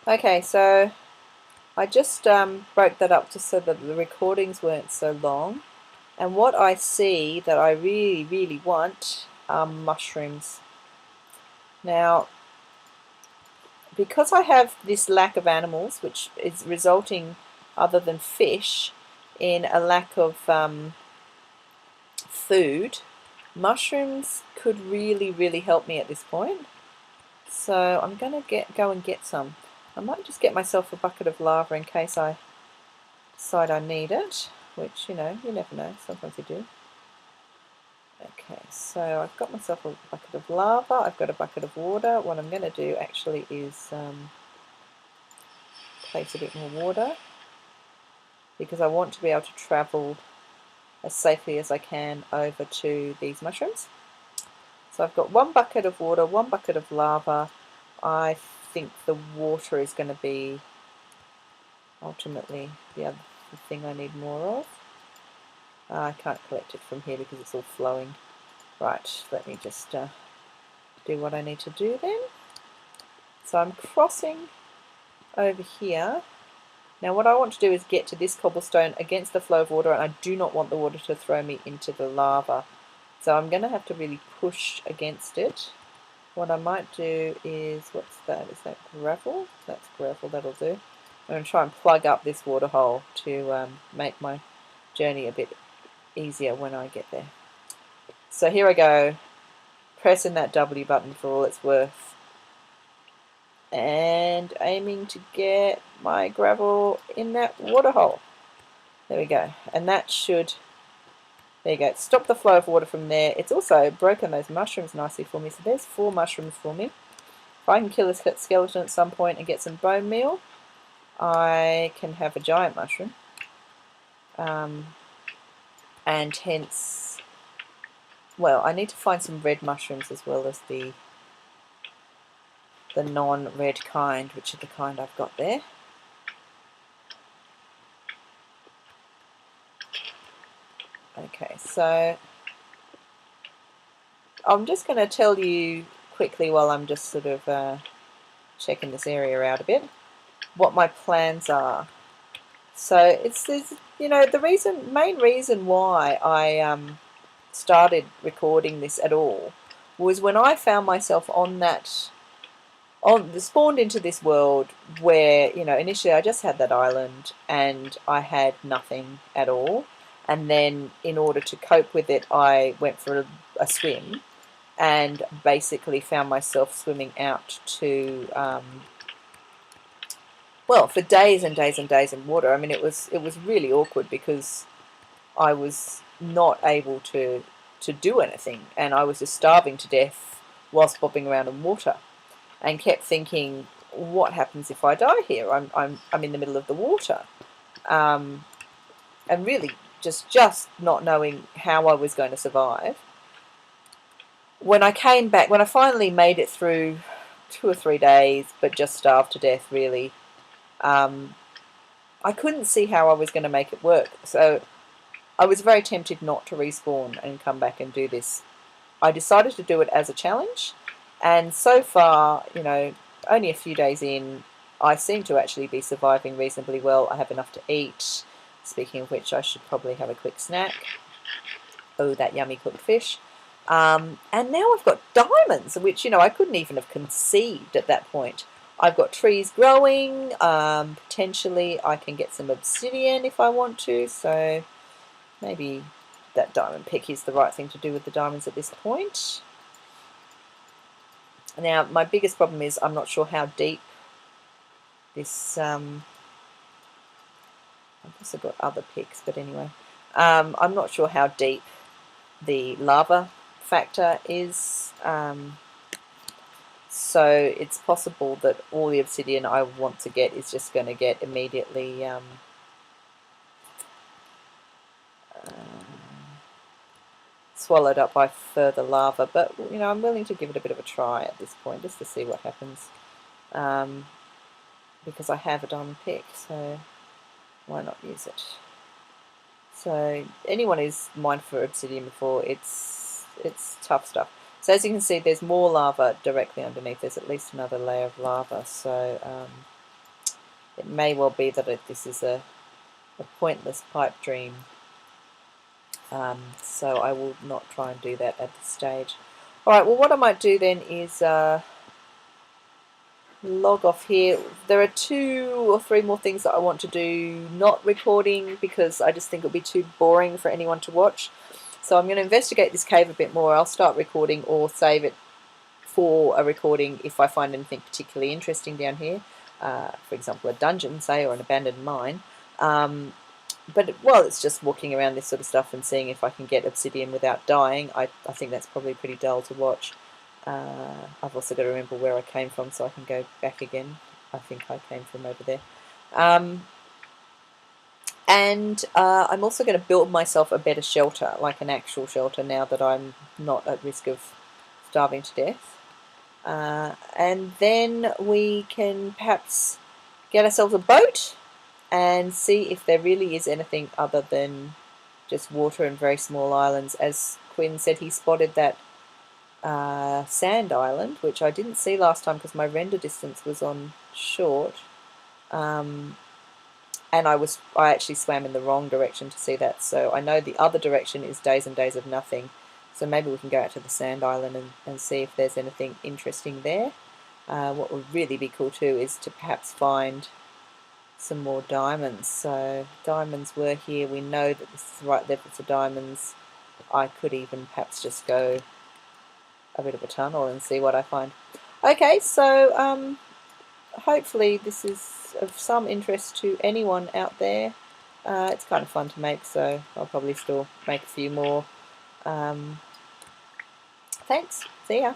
Okay, so I just broke that up just so that the recordings weren't so long. And what I see that I really, really want are mushrooms. Now, because I have this lack of animals, which is resulting, other than fish, in a lack of food, mushrooms could really, really help me at this point. So I'm going to go and get some. I might just get myself a bucket of lava in case I decide I need it, which, you know, you never know, sometimes you do. Okay, so I've got myself a bucket of lava, I've got a bucket of water. What I'm going to do actually is place a bit more water, because I want to be able to travel as safely as I can over to these mushrooms. So I've got one bucket of water, one bucket of lava. I think the water is going to be ultimately the other thing I need more of. I can't collect it from here because it's all flowing. Right, let me just do what I need to do then. So I'm crossing over here. Now what I want to do is get to this cobblestone against the flow of water, and I do not want the water to throw me into the lava. So I'm going to have to really push against it. What I might do is, what's that? Is that gravel? That's gravel, that'll do. I'm going to try and plug up this water hole to make my journey a bit easier when I get there. So here I go, pressing that W button for all it's worth, and aiming to get my gravel in that water hole. There we go, and that should, there you go, stop the flow of water from there. It's also broken those mushrooms nicely for me, so there's 4 mushrooms for me. If I can kill a skeleton at some point and get some bone meal, I can have a giant mushroom, and hence, well, I need to find some red mushrooms as well as the non-red kind, which are the kind I've got there. Okay, so I'm just going to tell you quickly while I'm just sort of checking this area out a bit, what my plans are. So it's you know, the main reason why I started recording this at all was when I found myself spawned into this world where, you know, initially I just had that island and I had nothing at all, and then in order to cope with it I went for a swim and basically found myself swimming out to well, for days and days and days in water. I mean, it was really awkward because I was not able to do anything, and I was just starving to death whilst bobbing around in water, and kept thinking, what happens if I die here? I'm in the middle of the water, and really just not knowing how I was going to survive. When I came back, when I finally made it through 2 or 3 days, but just starved to death, really, I couldn't see how I was going to make it work. So I was very tempted not to respawn and come back and do this. I decided to do it as a challenge, and so far, you know, only a few days in, I seem to actually be surviving reasonably well. I have enough to eat. Speaking of which, I should probably have a quick snack. Oh, that yummy cooked fish. And now I've got diamonds, which, you know, I couldn't even have conceived at that point. I've got trees growing. Potentially I can get some obsidian if I want to, so maybe that diamond pick is the right thing to do with the diamonds at this point. Now, my biggest problem is I'm not sure how deep this... I've also got other picks, but anyway. I'm not sure how deep the lava factor is. So it's possible that all the obsidian I want to get is just going to get immediately swallowed up by further lava, but you know, I'm willing to give it a bit of a try at this point just to see what happens, because I have a diamond pick, so why not use it? So anyone who's mined for obsidian before, it's tough stuff. So as you can see, there's more lava directly underneath. There's at least another layer of lava, so it may well be that this is a pointless pipe dream. So I will not try and do that at this stage. Alright, well what I might do then is log off here. There are 2 or 3 more things that I want to do not recording because I just think it'll be too boring for anyone to watch. So I'm going to investigate this cave a bit more. I'll start recording or save it for a recording if I find anything particularly interesting down here. For example, a dungeon, say, or an abandoned mine. But well, it's just walking around this sort of stuff and seeing if I can get obsidian without dying. I think that's probably pretty dull to watch. I've also got to remember where I came from so I can go back again. I think I came from over there. And I'm also going to build myself a better shelter, like an actual shelter, now that I'm not at risk of starving to death. And then we can perhaps get ourselves a boat and see if there really is anything other than just water and very small islands. As Quinn said, he spotted that sand island, which I didn't see last time because my render distance was on short, and I actually swam in the wrong direction to see that, so I know the other direction is days and days of nothing, so maybe we can go out to the sand island and see if there's anything interesting there. What would really be cool too is to perhaps find some more diamonds. So diamonds were here, we know that this is the right level for diamonds. I could even perhaps just go a bit of a tunnel and see what I find. Okay, so hopefully this is of some interest to anyone out there. It's kind of fun to make, so I'll probably still make a few more. Thanks, see ya.